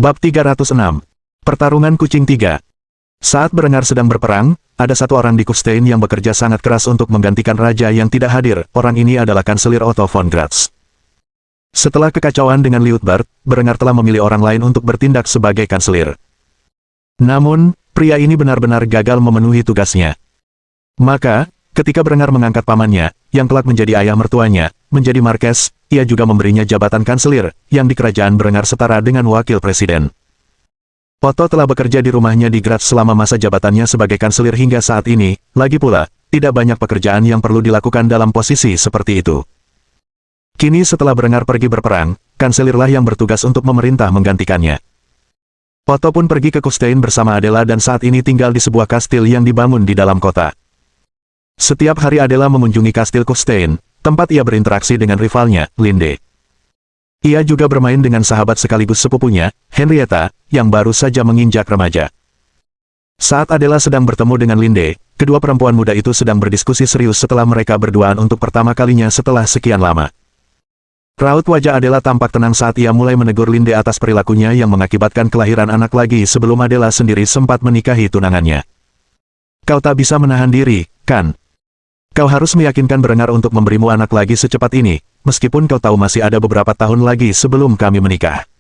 Bab 306. Pertarungan Kucing 3. Saat Berengar sedang berperang, ada satu orang di Kufstein yang bekerja sangat keras untuk menggantikan raja yang tidak hadir. Orang ini adalah Kanselir Otto von Gratz. Setelah kekacauan dengan Liutbart, Berengar telah memilih orang lain untuk bertindak sebagai kanselir. Namun, pria ini benar-benar gagal memenuhi tugasnya. Maka, ketika Berengar mengangkat pamannya, yang kelak menjadi ayah mertuanya, menjadi markes, ia juga memberinya jabatan kanselir, yang di kerajaan Berengar setara dengan wakil presiden. Otto telah bekerja di rumahnya di Graz selama masa jabatannya sebagai kanselir hingga saat ini, lagi pula, tidak banyak pekerjaan yang perlu dilakukan dalam posisi seperti itu. Kini setelah Berengar pergi berperang, kanselirlah yang bertugas untuk memerintah menggantikannya. Otto pun pergi ke Kufstein bersama Adela dan saat ini tinggal di sebuah kastil yang dibangun di dalam kota. Setiap hari Adela mengunjungi kastil Kufstein, tempat ia berinteraksi dengan rivalnya, Linde. Ia juga bermain dengan sahabat sekaligus sepupunya, Henrietta, yang baru saja menginjak remaja. Saat Adela sedang bertemu dengan Linde, kedua perempuan muda itu sedang berdiskusi serius setelah mereka berduaan untuk pertama kalinya setelah sekian lama. Raut wajah Adela tampak tenang saat ia mulai menegur Linde atas perilakunya yang mengakibatkan kelahiran anak lagi sebelum Adela sendiri sempat menikahi tunangannya. Kau tak bisa menahan diri, kan? Kau harus meyakinkan Berengar untuk memberimu anak lagi secepat ini, meskipun kau tahu masih ada beberapa tahun lagi sebelum kami menikah.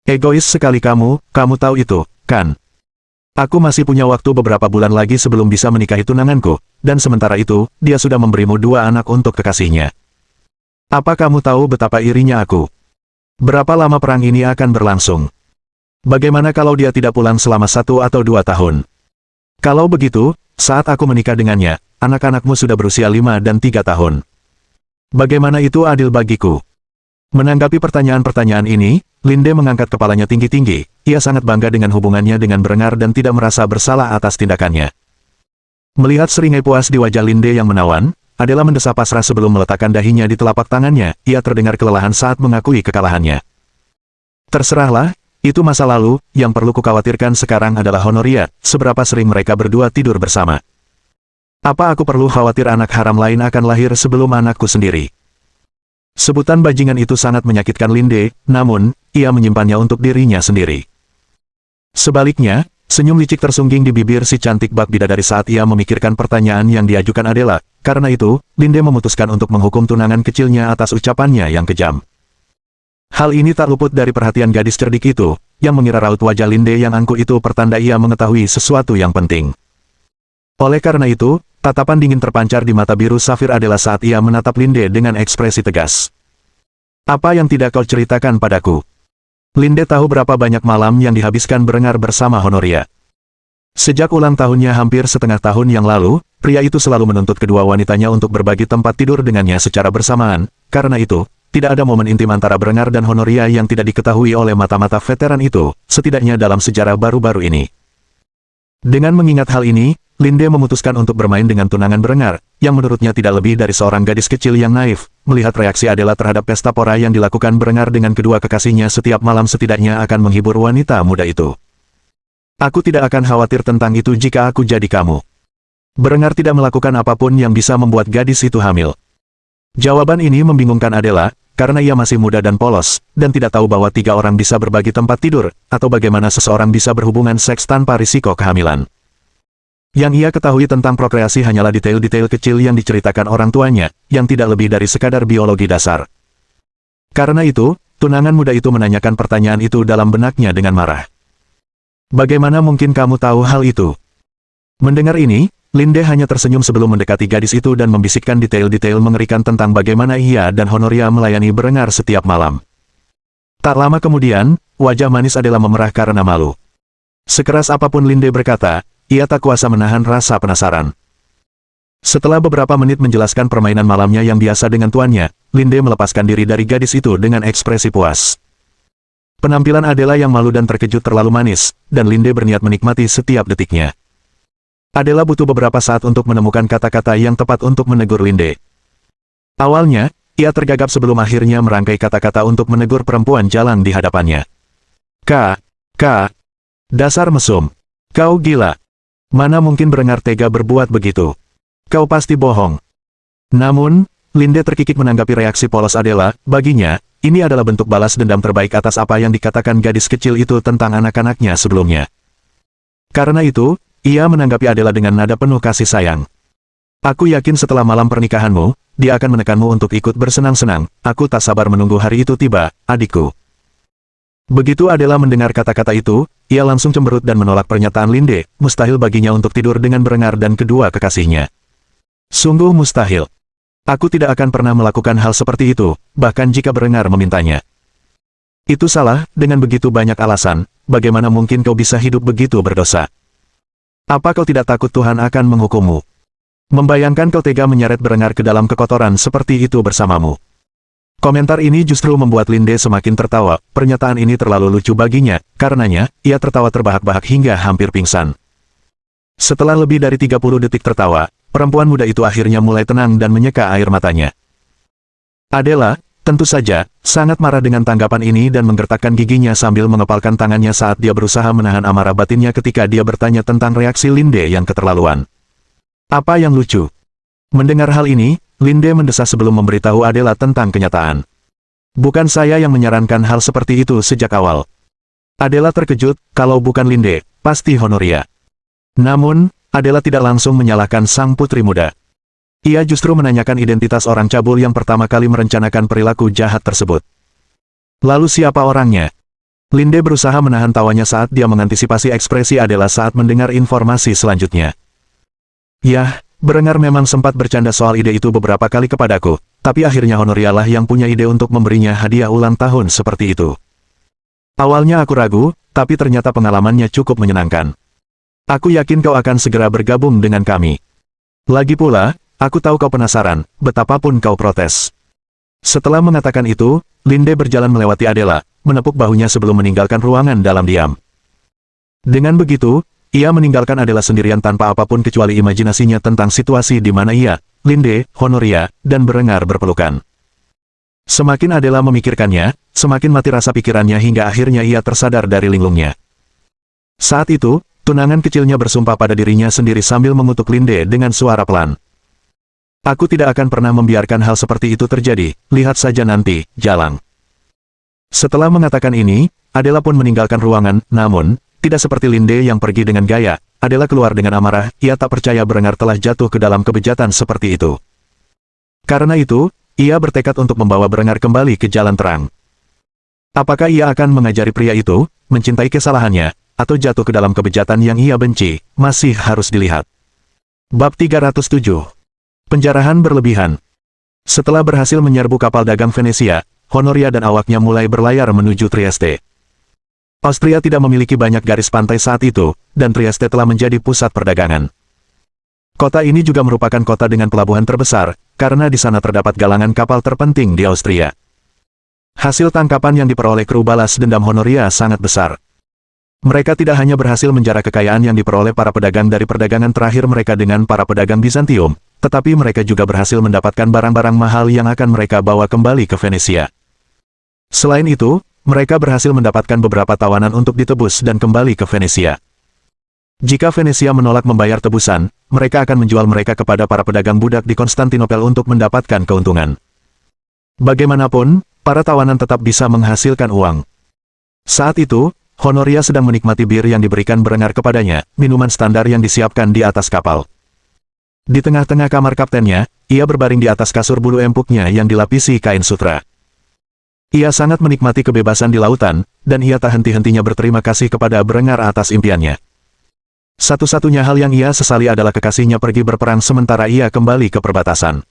Egois sekali kamu tahu itu, kan? Aku masih punya waktu beberapa bulan lagi sebelum bisa menikahi tunanganku, dan sementara itu, dia sudah memberimu 2 anak untuk kekasihnya. Apa kamu tahu betapa irinya aku? Berapa lama perang ini akan berlangsung? Bagaimana kalau dia tidak pulang selama 1 atau 2 tahun? Kalau begitu, saat aku menikah dengannya, anak-anakmu sudah berusia 5 dan 3 tahun. Bagaimana itu adil bagiku? Menanggapi pertanyaan-pertanyaan ini, Linde mengangkat kepalanya tinggi-tinggi. Ia sangat bangga dengan hubungannya dengan Berengar dan tidak merasa bersalah atas tindakannya. Melihat seringai puas di wajah Linde yang menawan, Adela mendesah pasrah sebelum meletakkan dahinya di telapak tangannya. Ia terdengar kelelahan saat mengakui kekalahannya. Terserahlah, itu masa lalu, yang perlu kukhawatirkan sekarang adalah Honoria, seberapa sering mereka berdua tidur bersama. Apa aku perlu khawatir anak haram lain akan lahir sebelum anakku sendiri? Sebutan bajingan itu sangat menyakitkan Linde, namun, ia menyimpannya untuk dirinya sendiri. Sebaliknya, senyum licik tersungging di bibir si cantik bak bidadari saat ia memikirkan pertanyaan yang diajukan Adela. Karena itu, Linde memutuskan untuk menghukum tunangan kecilnya atas ucapannya yang kejam. Hal ini tak luput dari perhatian gadis cerdik itu, yang mengira raut wajah Linde yang angkuh itu pertanda ia mengetahui sesuatu yang penting. Oleh karena itu, tatapan dingin terpancar di mata biru safir Adela saat ia menatap Linde dengan ekspresi tegas. Apa yang tidak kau ceritakan padaku? Linde tahu berapa banyak malam yang dihabiskan Berengar bersama Honoria. Sejak ulang tahunnya hampir setengah tahun yang lalu, pria itu selalu menuntut kedua wanitanya untuk berbagi tempat tidur dengannya secara bersamaan. Karena itu, tidak ada momen intim antara Berengar dan Honoria yang tidak diketahui oleh mata-mata veteran itu, setidaknya dalam sejarah baru-baru ini. Dengan mengingat hal ini, Linde memutuskan untuk bermain dengan tunangan Berengar, yang menurutnya tidak lebih dari seorang gadis kecil yang naif. Melihat reaksi Adela terhadap pesta pora yang dilakukan Berengar dengan kedua kekasihnya setiap malam setidaknya akan menghibur wanita muda itu. Aku tidak akan khawatir tentang itu jika aku jadi kamu. Berengar tidak melakukan apapun yang bisa membuat gadis itu hamil. Jawaban ini membingungkan Adela, karena ia masih muda dan polos, dan tidak tahu bahwa 3 orang bisa berbagi tempat tidur, atau bagaimana seseorang bisa berhubungan seks tanpa risiko kehamilan. Yang ia ketahui tentang prokreasi hanyalah detail-detail kecil yang diceritakan orang tuanya, yang tidak lebih dari sekadar biologi dasar. Karena itu, tunangan muda itu menanyakan pertanyaan itu dalam benaknya dengan marah. Bagaimana mungkin kamu tahu hal itu? Mendengar ini, Linde hanya tersenyum sebelum mendekati gadis itu dan membisikkan detail-detail mengerikan tentang bagaimana ia dan Honoria melayani Berengar setiap malam. Tak lama kemudian, wajah manis Adela memerah karena malu. Sekeras apapun Linde berkata, ia tak kuasa menahan rasa penasaran. Setelah beberapa menit menjelaskan permainan malamnya yang biasa dengan tuannya, Linde melepaskan diri dari gadis itu dengan ekspresi puas. Penampilan Adela yang malu dan terkejut terlalu manis, dan Linde berniat menikmati setiap detiknya. Adela butuh beberapa saat untuk menemukan kata-kata yang tepat untuk menegur Linde. Awalnya, ia tergagap sebelum akhirnya merangkai kata-kata untuk menegur perempuan jalan di hadapannya. Dasar mesum. Kau gila. Mana mungkin Berengar tega berbuat begitu? Kau pasti bohong. Namun, Linde terkikik menanggapi reaksi polos Adela. Baginya, ini adalah bentuk balas dendam terbaik atas apa yang dikatakan gadis kecil itu tentang anak-anaknya sebelumnya. Karena itu, ia menanggapi Adela dengan nada penuh kasih sayang. Aku yakin setelah malam pernikahanmu, dia akan menekanmu untuk ikut bersenang-senang. Aku tak sabar menunggu hari itu tiba, adikku. Begitu Adela mendengar kata-kata itu, ia langsung cemberut dan menolak pernyataan Linde. Mustahil baginya untuk tidur dengan Berengar dan kedua kekasihnya. Sungguh mustahil. Aku tidak akan pernah melakukan hal seperti itu, bahkan jika Berengar memintanya. Itu salah, dengan begitu banyak alasan, bagaimana mungkin kau bisa hidup begitu berdosa? Apa kau tidak takut Tuhan akan menghukummu? Membayangkan kau tega menyeret Berengar ke dalam kekotoran seperti itu bersamamu. Komentar ini justru membuat Linde semakin tertawa. Pernyataan ini terlalu lucu baginya, karenanya, ia tertawa terbahak-bahak hingga hampir pingsan. Setelah lebih dari 30 detik tertawa, perempuan muda itu akhirnya mulai tenang dan menyeka air matanya. Adela, tentu saja, sangat marah dengan tanggapan ini dan menggertakkan giginya sambil mengepalkan tangannya saat dia berusaha menahan amarah batinnya ketika dia bertanya tentang reaksi Linde yang keterlaluan. Apa yang lucu? Mendengar hal ini, Linde mendesah sebelum memberitahu Adela tentang kenyataan. Bukan saya yang menyarankan hal seperti itu sejak awal. Adela terkejut, kalau bukan Linde, pasti Honoria. Namun, Adela tidak langsung menyalahkan sang putri muda. Ia justru menanyakan identitas orang cabul yang pertama kali merencanakan perilaku jahat tersebut. Lalu siapa orangnya? Linde berusaha menahan tawanya saat dia mengantisipasi ekspresi Adela saat mendengar informasi selanjutnya. Yah, Berengar memang sempat bercanda soal ide itu beberapa kali kepadaku, tapi akhirnya Honoria lah yang punya ide untuk memberinya hadiah ulang tahun seperti itu. Awalnya aku ragu, tapi ternyata pengalamannya cukup menyenangkan. Aku yakin kau akan segera bergabung dengan kami. Lagi pula, aku tahu kau penasaran, betapapun kau protes. Setelah mengatakan itu, Linde berjalan melewati Adela, menepuk bahunya sebelum meninggalkan ruangan dalam diam. Dengan begitu, ia meninggalkan Adela sendirian tanpa apapun kecuali imajinasinya tentang situasi di mana ia, Linde, Honoria, dan Berengar berpelukan. Semakin Adela memikirkannya, semakin mati rasa pikirannya hingga akhirnya ia tersadar dari linglungnya. Saat itu, tunangan kecilnya bersumpah pada dirinya sendiri sambil mengutuk Linde dengan suara pelan. Aku tidak akan pernah membiarkan hal seperti itu terjadi, lihat saja nanti, Jalang. Setelah mengatakan ini, Adela pun meninggalkan ruangan, namun, tidak seperti Linde yang pergi dengan gaya, Adela keluar dengan amarah, ia tak percaya Berengar telah jatuh ke dalam kebejatan seperti itu. Karena itu, ia bertekad untuk membawa Berengar kembali ke jalan terang. Apakah ia akan mengajari pria itu, mencintai kesalahannya, atau jatuh ke dalam kebejatan yang ia benci, masih harus dilihat. Bab 307. Penjarahan berlebihan. Setelah berhasil menyerbu kapal dagang Venesia, Honoria dan awaknya mulai berlayar menuju Trieste. Austria tidak memiliki banyak garis pantai saat itu, dan Trieste telah menjadi pusat perdagangan. Kota ini juga merupakan kota dengan pelabuhan terbesar, karena di sana terdapat galangan kapal terpenting di Austria. Hasil tangkapan yang diperoleh kru balas dendam Honoria sangat besar. Mereka tidak hanya berhasil menjarah kekayaan yang diperoleh para pedagang dari perdagangan terakhir mereka dengan para pedagang Bizantium, tetapi mereka juga berhasil mendapatkan barang-barang mahal yang akan mereka bawa kembali ke Venesia. Selain itu, mereka berhasil mendapatkan beberapa tawanan untuk ditebus dan kembali ke Venesia. Jika Venesia menolak membayar tebusan, mereka akan menjual mereka kepada para pedagang budak di Konstantinopel untuk mendapatkan keuntungan. Bagaimanapun, para tawanan tetap bisa menghasilkan uang. Saat itu, Honoria sedang menikmati bir yang diberikan Berengar kepadanya, minuman standar yang disiapkan di atas kapal. Di tengah-tengah kamar kaptennya, ia berbaring di atas kasur bulu empuknya yang dilapisi kain sutra. Ia sangat menikmati kebebasan di lautan, dan ia tak henti-hentinya berterima kasih kepada Berengar atas impiannya. Satu-satunya hal yang ia sesali adalah kekasihnya pergi berperang sementara ia kembali ke perbatasan.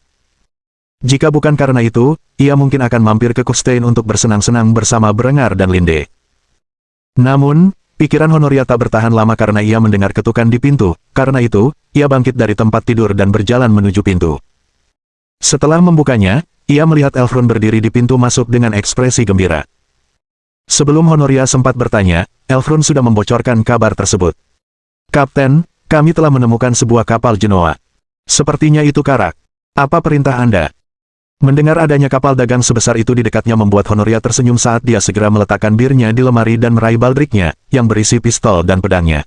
Jika bukan karena itu, ia mungkin akan mampir ke Kufstein untuk bersenang-senang bersama Berengar dan Linde. Namun, pikiran Honoria tak bertahan lama karena ia mendengar ketukan di pintu, karena itu, ia bangkit dari tempat tidur dan berjalan menuju pintu. Setelah membukanya, ia melihat Elfrun berdiri di pintu masuk dengan ekspresi gembira. Sebelum Honoria sempat bertanya, Elfrun sudah membocorkan kabar tersebut. Kapten, kami telah menemukan sebuah kapal Genoa. Sepertinya itu karak. Apa perintah Anda? Mendengar adanya kapal dagang sebesar itu di dekatnya membuat Honoria tersenyum saat dia segera meletakkan birnya di lemari dan meraih baldriknya, yang berisi pistol dan pedangnya.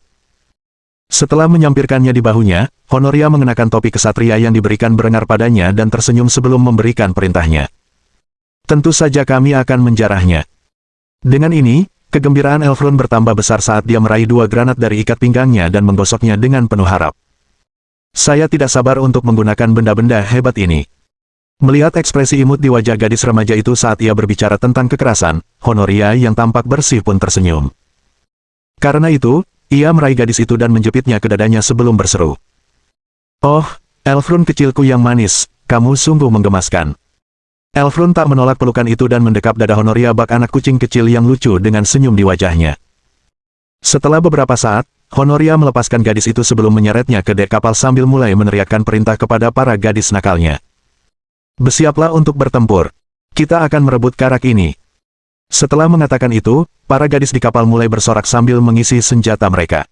Setelah menyampirkannya di bahunya, Honoria mengenakan topi kesatria yang diberikan Berengar padanya dan tersenyum sebelum memberikan perintahnya. Tentu saja kami akan menjarahnya. Dengan ini, kegembiraan Elfrun bertambah besar saat dia meraih 2 granat dari ikat pinggangnya dan menggosoknya dengan penuh harap. Saya tidak sabar untuk menggunakan benda-benda hebat ini. Melihat ekspresi imut di wajah gadis remaja itu saat ia berbicara tentang kekerasan, Honoria yang tampak bersih pun tersenyum. Karena itu, ia meraih gadis itu dan menjepitnya ke dadanya sebelum berseru. "Oh, Elfrun kecilku yang manis, kamu sungguh menggemaskan." Elfrun tak menolak pelukan itu dan mendekap dada Honoria bak anak kucing kecil yang lucu dengan senyum di wajahnya. Setelah beberapa saat, Honoria melepaskan gadis itu sebelum menyeretnya ke dek kapal sambil mulai meneriakkan perintah kepada para gadis nakalnya. "Bersiaplah untuk bertempur. Kita akan merebut karak ini." Setelah mengatakan itu, para gadis di kapal mulai bersorak sambil mengisi senjata mereka.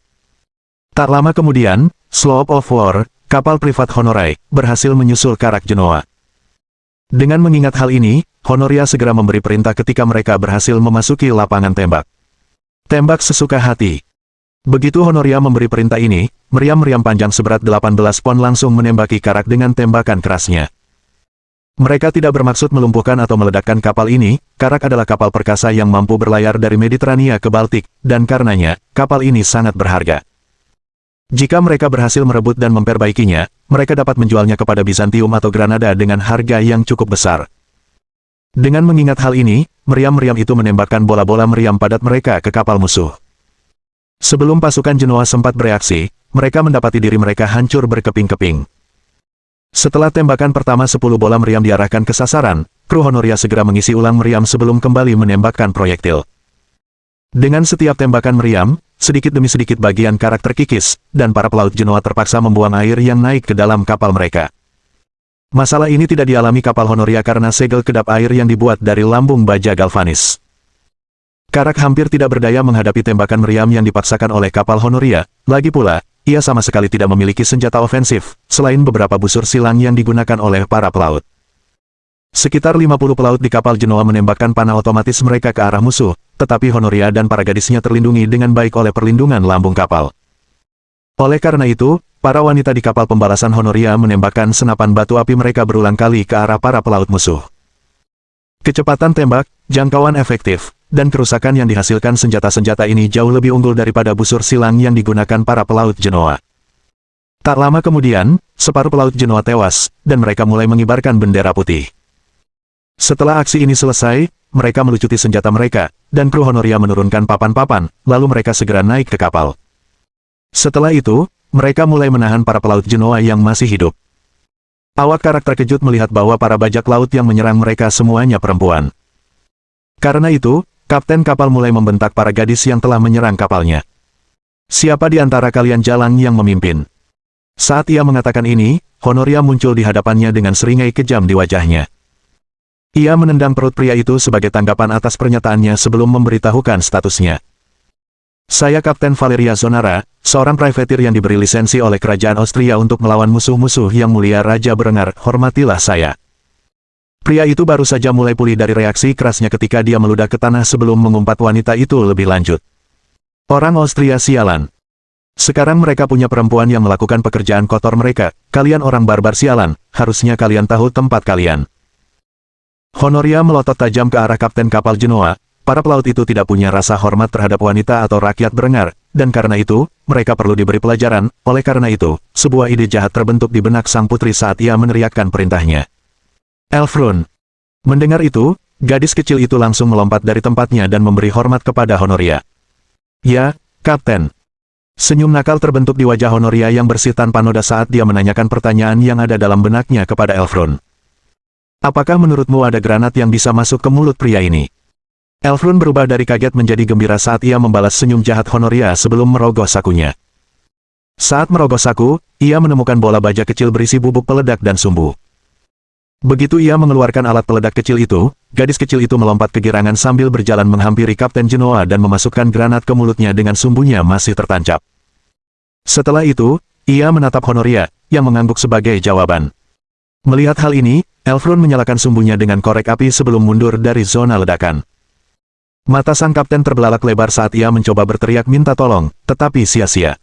Tak lama kemudian, Slope of War, kapal privat Honorai, berhasil menyusul karak Genoa. Dengan mengingat hal ini, Honoria segera memberi perintah ketika mereka berhasil memasuki lapangan tembak. Tembak sesuka hati. Begitu Honoria memberi perintah ini, meriam-meriam panjang seberat 18 pon langsung menembaki karak dengan tembakan kerasnya. Mereka tidak bermaksud melumpuhkan atau meledakkan kapal ini, karak adalah kapal perkasa yang mampu berlayar dari Mediterania ke Baltik, dan karenanya, kapal ini sangat berharga. Jika mereka berhasil merebut dan memperbaikinya, mereka dapat menjualnya kepada Bizantium atau Granada dengan harga yang cukup besar. Dengan mengingat hal ini, meriam-meriam itu menembakkan bola-bola meriam padat mereka ke kapal musuh. Sebelum pasukan Genoa sempat bereaksi, mereka mendapati diri mereka hancur berkeping-keping. Setelah tembakan pertama 10 bola meriam diarahkan ke sasaran, kru Honoria segera mengisi ulang meriam sebelum kembali menembakkan proyektil. Dengan setiap tembakan meriam, sedikit demi sedikit bagian karak terkikis, dan para pelaut Genoa terpaksa membuang air yang naik ke dalam kapal mereka. Masalah ini tidak dialami kapal Honoria karena segel kedap air yang dibuat dari lambung baja galvanis. Karak hampir tidak berdaya menghadapi tembakan meriam yang dipaksakan oleh kapal Honoria, lagi pula, ia sama sekali tidak memiliki senjata ofensif, selain beberapa busur silang yang digunakan oleh para pelaut. Sekitar 50 pelaut di kapal Genoa menembakkan panah otomatis mereka ke arah musuh, tetapi Honoria dan para gadisnya terlindungi dengan baik oleh perlindungan lambung kapal. Oleh karena itu, para wanita di kapal pembalasan Honoria menembakkan senapan batu api mereka berulang kali ke arah para pelaut musuh. Kecepatan tembak, jangkauan efektif, dan kerusakan yang dihasilkan senjata-senjata ini jauh lebih unggul daripada busur silang yang digunakan para pelaut Genoa. Tak lama kemudian, separuh pelaut Genoa tewas, dan mereka mulai mengibarkan bendera putih. Setelah aksi ini selesai, mereka melucuti senjata mereka, dan kru Honoria menurunkan papan-papan, lalu mereka segera naik ke kapal. Setelah itu, mereka mulai menahan para pelaut Genoa yang masih hidup. Awak karak terkejut melihat bahwa para bajak laut yang menyerang mereka semuanya perempuan. Karena itu, kapten kapal mulai membentak para gadis yang telah menyerang kapalnya. "Siapa di antara kalian jalang yang memimpin?" Saat ia mengatakan ini, Honoria muncul di hadapannya dengan seringai kejam di wajahnya. Ia menendang perut pria itu sebagai tanggapan atas pernyataannya sebelum memberitahukan statusnya. "Saya Kapten Valeria Zonara, seorang privateer yang diberi lisensi oleh kerajaan Austria untuk melawan musuh-musuh yang mulia Raja Berengar, hormatilah saya." Pria itu baru saja mulai pulih dari reaksi kerasnya ketika dia meludah ke tanah sebelum mengumpat wanita itu lebih lanjut. "Orang Austria sialan. Sekarang mereka punya perempuan yang melakukan pekerjaan kotor mereka, kalian orang barbar sialan, harusnya kalian tahu tempat kalian." Honoria melotot tajam ke arah kapten kapal Genoa. Para pelaut itu tidak punya rasa hormat terhadap wanita atau rakyat Berengar, dan karena itu, mereka perlu diberi pelajaran. Oleh karena itu, sebuah ide jahat terbentuk di benak sang putri saat ia meneriakkan perintahnya. "Elfrun!" Mendengar itu, gadis kecil itu langsung melompat dari tempatnya dan memberi hormat kepada Honoria. "Ya, Kapten." Senyum nakal terbentuk di wajah Honoria yang bersih tanpa noda saat dia menanyakan pertanyaan yang ada dalam benaknya kepada Elfrun. "Apakah menurutmu ada granat yang bisa masuk ke mulut pria ini?" Elfrun berubah dari kaget menjadi gembira saat ia membalas senyum jahat Honoria sebelum merogoh sakunya. Saat merogoh saku, ia menemukan bola baja kecil berisi bubuk peledak dan sumbu. Begitu ia mengeluarkan alat peledak kecil itu, gadis kecil itu melompat kegirangan sambil berjalan menghampiri Kapten Genoa dan memasukkan granat ke mulutnya dengan sumbunya masih tertancap. Setelah itu, ia menatap Honoria, yang mengangguk sebagai jawaban. Melihat hal ini, Elfrun menyalakan sumbunya dengan korek api sebelum mundur dari zona ledakan. Mata sang kapten terbelalak lebar saat ia mencoba berteriak minta tolong, tetapi sia-sia.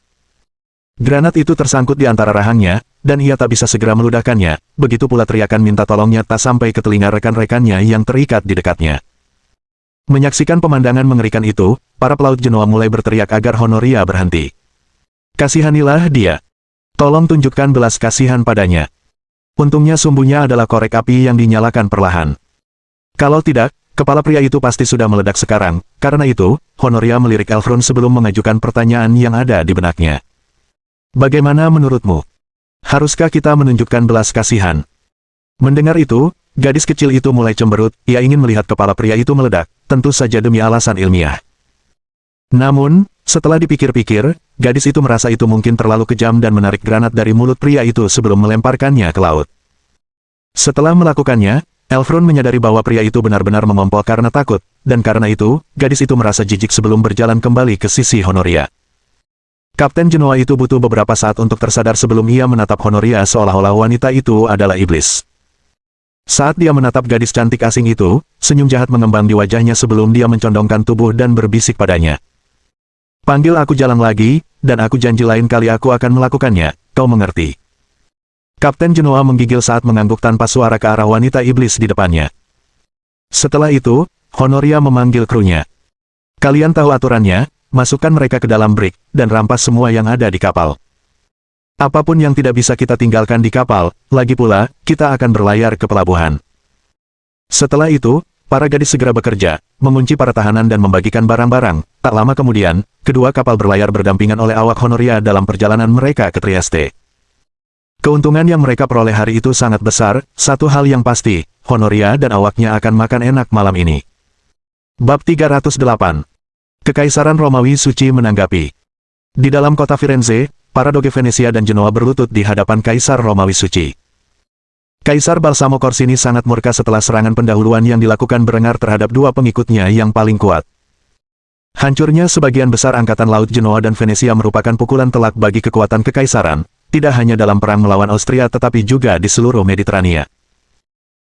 Granat itu tersangkut di antara rahangnya, dan ia tak bisa segera meludahkannya, begitu pula teriakan minta tolongnya tak sampai ke telinga rekan-rekannya yang terikat di dekatnya. Menyaksikan pemandangan mengerikan itu, para pelaut Genoa mulai berteriak agar Honoria berhenti. Kasihanilah dia. Tolong tunjukkan belas kasihan padanya. Untungnya sumbunya adalah korek api yang dinyalakan perlahan. Kalau tidak, kepala pria itu pasti sudah meledak sekarang. Karena itu, Honoria melirik Elfrun sebelum mengajukan pertanyaan yang ada di benaknya. Bagaimana menurutmu? Haruskah kita menunjukkan belas kasihan? Mendengar itu, gadis kecil itu mulai cemberut, ia ingin melihat kepala pria itu meledak, tentu saja demi alasan ilmiah. Namun, setelah dipikir-pikir, gadis itu merasa itu mungkin terlalu kejam dan menarik granat dari mulut pria itu sebelum melemparkannya ke laut. Setelah melakukannya, Elfrun menyadari bahwa pria itu benar-benar memompol karena takut, dan karena itu, gadis itu merasa jijik sebelum berjalan kembali ke sisi Honoria. Kapten Genoa itu butuh beberapa saat untuk tersadar sebelum ia menatap Honoria seolah-olah wanita itu adalah iblis. Saat dia menatap gadis cantik asing itu, senyum jahat mengembang di wajahnya sebelum dia mencondongkan tubuh dan berbisik padanya. Panggil aku jalan lagi, dan aku janji lain kali aku akan melakukannya, kau mengerti. Kapten Genoa menggigil saat mengangguk tanpa suara ke arah wanita iblis di depannya. Setelah itu, Honoria memanggil krunya. Kalian tahu aturannya, masukkan mereka ke dalam brig, dan rampas semua yang ada di kapal. Apapun yang tidak bisa kita tinggalkan di kapal, lagi pula, kita akan berlayar ke pelabuhan. Setelah itu, para gadis segera bekerja, mengunci para tahanan dan membagikan barang-barang. Tak lama kemudian, kedua kapal berlayar berdampingan oleh awak Honoria dalam perjalanan mereka ke Trieste. Keuntungan yang mereka peroleh hari itu sangat besar, satu hal yang pasti, Honoria dan awaknya akan makan enak malam ini. Bab 308. Kekaisaran Romawi Suci menanggapi. Di dalam kota Firenze, para doge Venesia dan Genoa berlutut di hadapan Kaisar Romawi Suci. Kaisar Balsamo Corsini sangat murka setelah serangan pendahuluan yang dilakukan Berengar terhadap dua pengikutnya yang paling kuat. Hancurnya sebagian besar angkatan laut Genoa dan Venesia merupakan pukulan telak bagi kekuatan kekaisaran, tidak hanya dalam perang melawan Austria tetapi juga di seluruh Mediterania.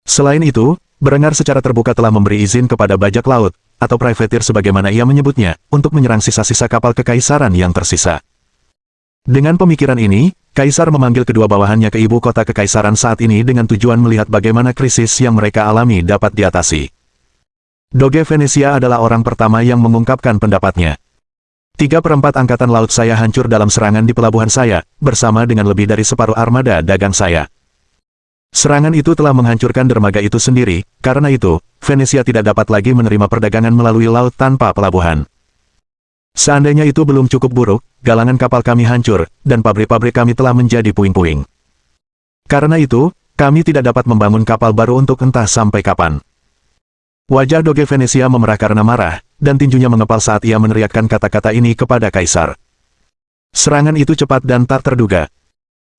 Selain itu, Berengar secara terbuka telah memberi izin kepada bajak laut, atau privateer sebagaimana ia menyebutnya, untuk menyerang sisa-sisa kapal kekaisaran yang tersisa. Dengan pemikiran ini, Kaisar memanggil kedua bawahannya ke ibu kota kekaisaran saat ini dengan tujuan melihat bagaimana krisis yang mereka alami dapat diatasi. Doge Venesia adalah orang pertama yang mengungkapkan pendapatnya. 3/4 angkatan laut saya hancur dalam serangan di pelabuhan saya, bersama dengan lebih dari separuh armada dagang saya. Serangan itu telah menghancurkan dermaga itu sendiri, karena itu, Venesia tidak dapat lagi menerima perdagangan melalui laut tanpa pelabuhan. Seandainya itu belum cukup buruk, galangan kapal kami hancur, dan pabrik-pabrik kami telah menjadi puing-puing. Karena itu, kami tidak dapat membangun kapal baru untuk entah sampai kapan. Wajah Doge Venesia memerah karena marah, dan tinjunya mengepal saat ia meneriakkan kata-kata ini kepada Kaisar. Serangan itu cepat dan tak terduga.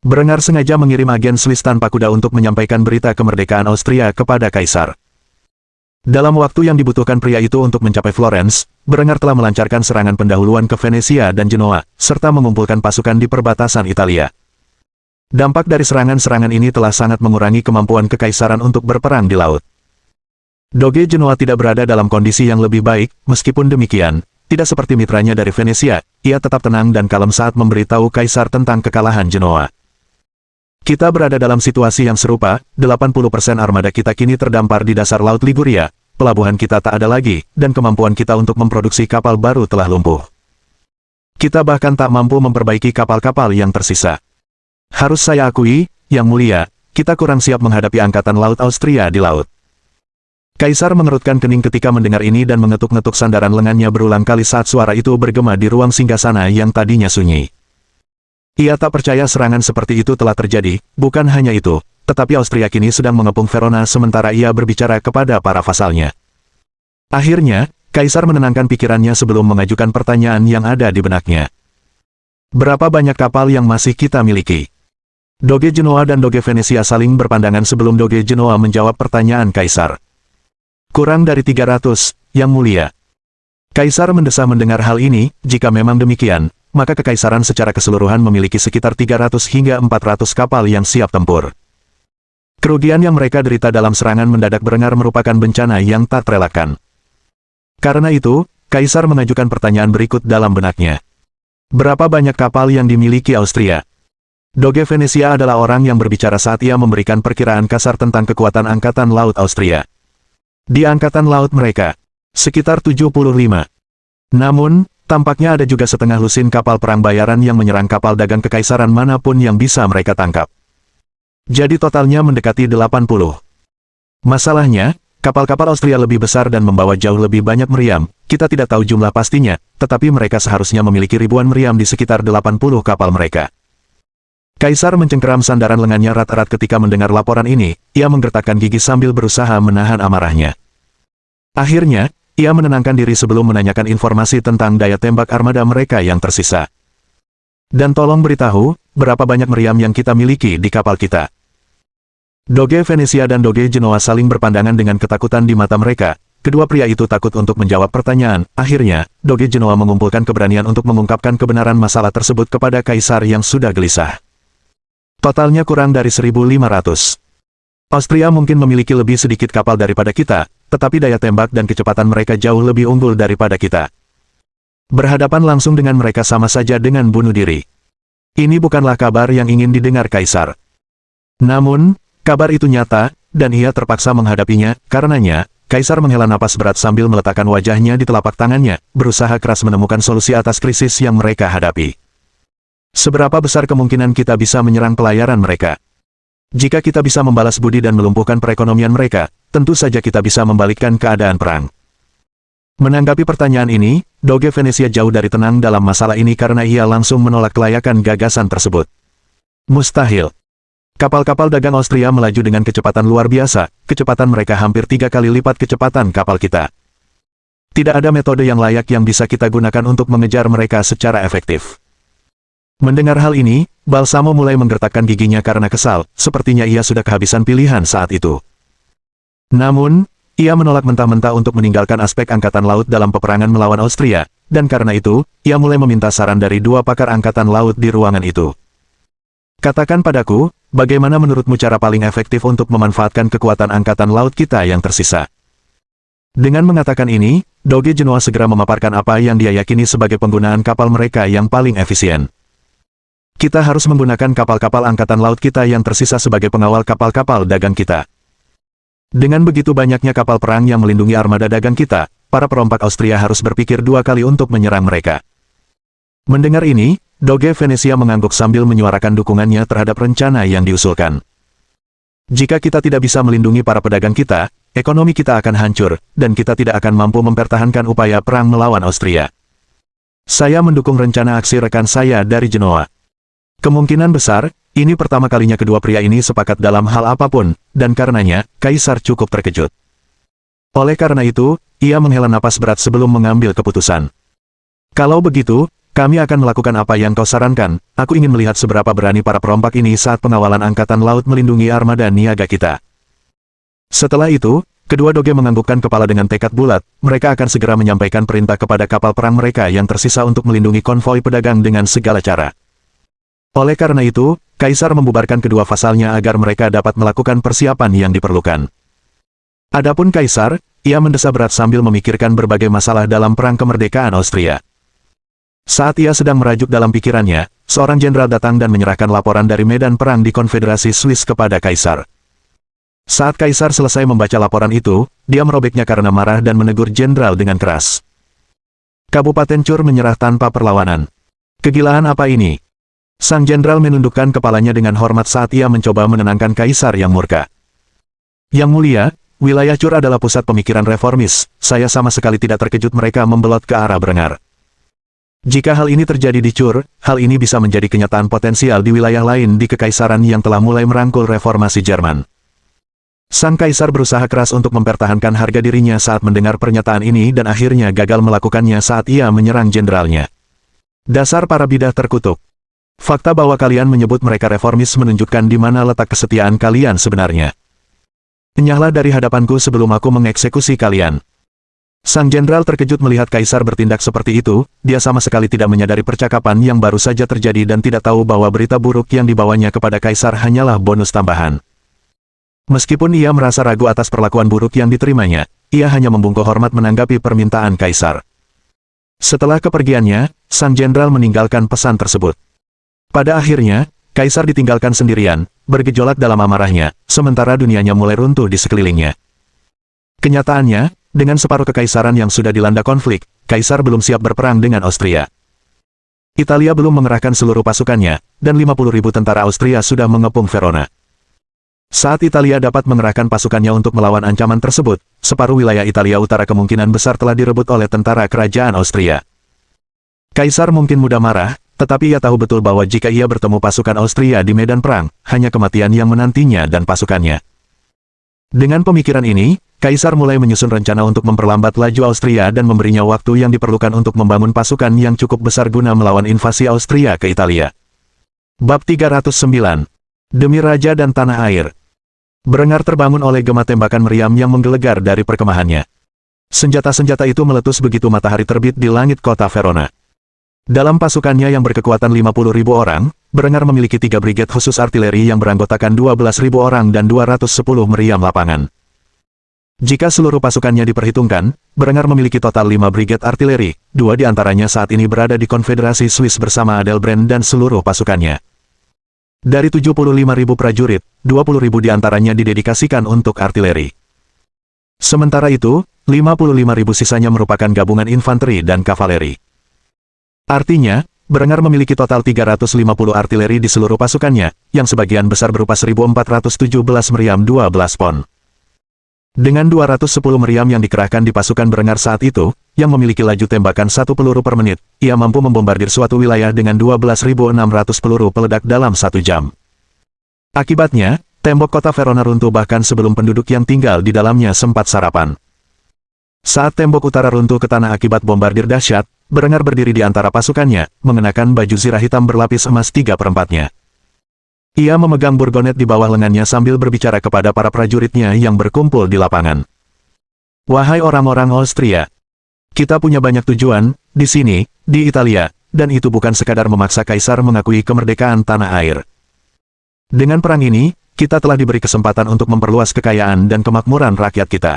Berengar sengaja mengirim agen Swiss tanpa kuda untuk menyampaikan berita kemerdekaan Austria kepada Kaisar. Dalam waktu yang dibutuhkan pria itu untuk mencapai Florence, Berengar telah melancarkan serangan pendahuluan ke Venesia dan Genoa, serta mengumpulkan pasukan di perbatasan Italia. Dampak dari serangan-serangan ini telah sangat mengurangi kemampuan kekaisaran untuk berperang di laut. Doge Genoa tidak berada dalam kondisi yang lebih baik, meskipun demikian, tidak seperti mitranya dari Venesia, ia tetap tenang dan kalem saat memberitahu Kaisar tentang kekalahan Genoa. Kita berada dalam situasi yang serupa, 80% armada kita kini terdampar di dasar Laut Liguria, pelabuhan kita tak ada lagi, dan kemampuan kita untuk memproduksi kapal baru telah lumpuh. Kita bahkan tak mampu memperbaiki kapal-kapal yang tersisa. Harus saya akui, Yang Mulia, kita kurang siap menghadapi angkatan laut Austria di laut. Kaisar mengerutkan kening ketika mendengar ini dan mengetuk-ngetuk sandaran lengannya berulang kali saat suara itu bergema di ruang singgasana yang tadinya sunyi. Ia tak percaya serangan seperti itu telah terjadi, bukan hanya itu, tetapi Austria kini sedang mengepung Verona sementara ia berbicara kepada para vasalnya. Akhirnya, Kaisar menenangkan pikirannya sebelum mengajukan pertanyaan yang ada di benaknya. Berapa banyak kapal yang masih kita miliki? Doge Genoa dan Doge Venesia saling berpandangan sebelum Doge Genoa menjawab pertanyaan Kaisar. Kurang dari 300, Yang Mulia. Kaisar mendesah mendengar hal ini, jika memang demikian, maka kekaisaran secara keseluruhan memiliki sekitar 300 hingga 400 kapal yang siap tempur. Kerugian yang mereka derita dalam serangan mendadak Berengar merupakan bencana yang tak terelakkan. Karena itu, Kaisar mengajukan pertanyaan berikut dalam benaknya. Berapa banyak kapal yang dimiliki Austria? Doge Venesia adalah orang yang berbicara saat ia memberikan perkiraan kasar tentang kekuatan Angkatan Laut Austria. Di Angkatan Laut mereka, sekitar 75. Namun, tampaknya ada juga setengah lusin kapal perang bayaran yang menyerang kapal dagang kekaisaran manapun yang bisa mereka tangkap. Jadi totalnya mendekati 80. Masalahnya, kapal-kapal Austria lebih besar dan membawa jauh lebih banyak meriam. Kita tidak tahu jumlah pastinya, tetapi mereka seharusnya memiliki ribuan meriam di sekitar 80 kapal mereka. Kaisar mencengkeram sandaran lengannya erat-erat ketika mendengar laporan ini. Ia menggertakkan gigi sambil berusaha menahan amarahnya. Akhirnya, ia menenangkan diri sebelum menanyakan informasi tentang daya tembak armada mereka yang tersisa. Dan tolong beritahu, berapa banyak meriam yang kita miliki di kapal kita. Doge Venesia dan Doge Genoa saling berpandangan dengan ketakutan di mata mereka. Kedua pria itu takut untuk menjawab pertanyaan. Akhirnya, Doge Genoa mengumpulkan keberanian untuk mengungkapkan kebenaran masalah tersebut kepada Kaisar yang sudah gelisah. Totalnya kurang dari 1.500. Austria mungkin memiliki lebih sedikit kapal daripada kita, tetapi daya tembak dan kecepatan mereka jauh lebih unggul daripada kita. Berhadapan langsung dengan mereka sama saja dengan bunuh diri. Ini bukanlah kabar yang ingin didengar Kaisar. Namun, kabar itu nyata, dan ia terpaksa menghadapinya. Karenanya, Kaisar menghela napas berat sambil meletakkan wajahnya di telapak tangannya, berusaha keras menemukan solusi atas krisis yang mereka hadapi. Seberapa besar kemungkinan kita bisa menyerang pelayaran mereka? Jika kita bisa membalas budi dan melumpuhkan perekonomian mereka, tentu saja kita bisa membalikkan keadaan perang. Menanggapi pertanyaan ini, Doge Venesia jauh dari tenang dalam masalah ini karena ia langsung menolak kelayakan gagasan tersebut. Mustahil. Kapal-kapal dagang Austria melaju dengan kecepatan luar biasa, kecepatan mereka hampir 3 kali lipat kecepatan kapal kita. Tidak ada metode yang layak yang bisa kita gunakan untuk mengejar mereka secara efektif. Mendengar hal ini, Balsamo mulai menggertakkan giginya karena kesal, sepertinya ia sudah kehabisan pilihan saat itu. Namun, ia menolak mentah-mentah untuk meninggalkan aspek Angkatan Laut dalam peperangan melawan Austria, dan karena itu, ia mulai meminta saran dari 2 pakar Angkatan Laut di ruangan itu. Katakan padaku, bagaimana menurutmu cara paling efektif untuk memanfaatkan kekuatan Angkatan Laut kita yang tersisa? Dengan mengatakan ini, Doge Genoa segera memaparkan apa yang dia yakini sebagai penggunaan kapal mereka yang paling efisien. Kita harus menggunakan kapal-kapal Angkatan Laut kita yang tersisa sebagai pengawal kapal-kapal dagang kita. Dengan begitu banyaknya kapal perang yang melindungi armada dagang kita, para perompak Austria harus berpikir 2 kali untuk menyerang mereka. Mendengar ini, Doge Venesia mengangguk sambil menyuarakan dukungannya terhadap rencana yang diusulkan. Jika kita tidak bisa melindungi para pedagang kita, ekonomi kita akan hancur, dan kita tidak akan mampu mempertahankan upaya perang melawan Austria. Saya mendukung rencana aksi rekan saya dari Genoa. Kemungkinan besar, ini pertama kalinya kedua pria ini sepakat dalam hal apapun, dan karenanya, Kaisar cukup terkejut. Oleh karena itu, ia menghela napas berat sebelum mengambil keputusan. Kalau begitu, kami akan melakukan apa yang kau sarankan. Aku ingin melihat seberapa berani para perompak ini saat pengawalan Angkatan Laut melindungi armada niaga kita. Setelah itu, kedua doge menganggukkan kepala dengan tekad bulat. Mereka akan segera menyampaikan perintah kepada kapal perang mereka yang tersisa untuk melindungi konvoi pedagang dengan segala cara. Oleh karena itu, Kaisar membubarkan kedua vasalnya agar mereka dapat melakukan persiapan yang diperlukan. Adapun Kaisar, ia mendesah berat sambil memikirkan berbagai masalah dalam perang kemerdekaan Austria. Saat ia sedang merajuk dalam pikirannya, seorang jenderal datang dan menyerahkan laporan dari medan perang di Konfederasi Swiss kepada Kaisar. Saat Kaisar selesai membaca laporan itu, dia merobeknya karena marah dan menegur jenderal dengan keras. Kabupaten Chur menyerah tanpa perlawanan. Kegilaan apa ini? Sang jenderal menundukkan kepalanya dengan hormat saat ia mencoba menenangkan Kaisar yang murka. Yang mulia, wilayah Chur adalah pusat pemikiran reformis. Saya sama sekali tidak terkejut mereka membelot ke arah Brengar. Jika hal ini terjadi di Chur, hal ini bisa menjadi kenyataan potensial di wilayah lain di kekaisaran yang telah mulai merangkul reformasi Jerman. Sang Kaisar berusaha keras untuk mempertahankan harga dirinya saat mendengar pernyataan ini dan akhirnya gagal melakukannya saat ia menyerang jenderalnya. Dasar para bidah terkutuk. Fakta bahwa kalian menyebut mereka reformis menunjukkan di mana letak kesetiaan kalian sebenarnya. Enyahlah dari hadapanku sebelum aku mengeksekusi kalian. Sang jenderal terkejut melihat Kaisar bertindak seperti itu. Dia sama sekali tidak menyadari percakapan yang baru saja terjadi dan tidak tahu bahwa berita buruk yang dibawanya kepada Kaisar hanyalah bonus tambahan. Meskipun ia merasa ragu atas perlakuan buruk yang diterimanya, ia hanya membungkuk hormat menanggapi permintaan Kaisar. Setelah kepergiannya, sang jenderal meninggalkan pesan tersebut. Pada akhirnya, Kaisar ditinggalkan sendirian, bergejolak dalam amarahnya, sementara dunianya mulai runtuh di sekelilingnya. Kenyataannya, dengan separuh kekaisaran yang sudah dilanda konflik, Kaisar belum siap berperang dengan Austria. Italia belum mengerahkan seluruh pasukannya, dan 50.000 tentara Austria sudah mengepung Verona. Saat Italia dapat mengerahkan pasukannya untuk melawan ancaman tersebut, separuh wilayah Italia Utara kemungkinan besar telah direbut oleh tentara kerajaan Austria. Kaisar mungkin mudah marah, tetapi ia tahu betul bahwa jika ia bertemu pasukan Austria di medan perang, hanya kematian yang menantinya dan pasukannya. Dengan pemikiran ini, Kaisar mulai menyusun rencana untuk memperlambat laju Austria dan memberinya waktu yang diperlukan untuk membangun pasukan yang cukup besar guna melawan invasi Austria ke Italia. Bab 309. Demi Raja dan Tanah Air. Berengar terbangun oleh gema tembakan meriam yang menggelegar dari perkemahannya. Senjata-senjata itu meletus begitu matahari terbit di langit kota Verona. Dalam pasukannya yang berkekuatan 50.000 orang, Berengar memiliki 3 brigade khusus artileri yang beranggotakan 12.000 orang dan 210 meriam lapangan. Jika seluruh pasukannya diperhitungkan, Berengar memiliki total 5 brigade artileri, 2 diantaranya saat ini berada di Konfederasi Swiss bersama Adelbrand dan seluruh pasukannya. Dari 75.000 prajurit, 20.000 diantaranya didedikasikan untuk artileri. Sementara itu, 55.000 sisanya merupakan gabungan infanteri dan kavaleri. Artinya, Berengar memiliki total 350 artileri di seluruh pasukannya, yang sebagian besar berupa 1.417 meriam 12 pon. Dengan 210 meriam yang dikerahkan di pasukan Berengar saat itu, yang memiliki laju tembakan 1 peluru per menit, ia mampu membombardir suatu wilayah dengan 12.600 peluru peledak dalam 1 jam. Akibatnya, tembok kota Verona runtuh bahkan sebelum penduduk yang tinggal di dalamnya sempat sarapan. Saat tembok utara runtuh ke tanah akibat bombardir dahsyat, Berengar berdiri di antara pasukannya, mengenakan baju zirah hitam berlapis emas 3/4-nya. Ia memegang burgonet di bawah lengannya sambil berbicara kepada para prajuritnya yang berkumpul di lapangan. Wahai orang-orang Austria, kita punya banyak tujuan, di sini, di Italia, dan itu bukan sekadar memaksa Kaisar mengakui kemerdekaan tanah air. Dengan perang ini, kita telah diberi kesempatan untuk memperluas kekayaan dan kemakmuran rakyat kita.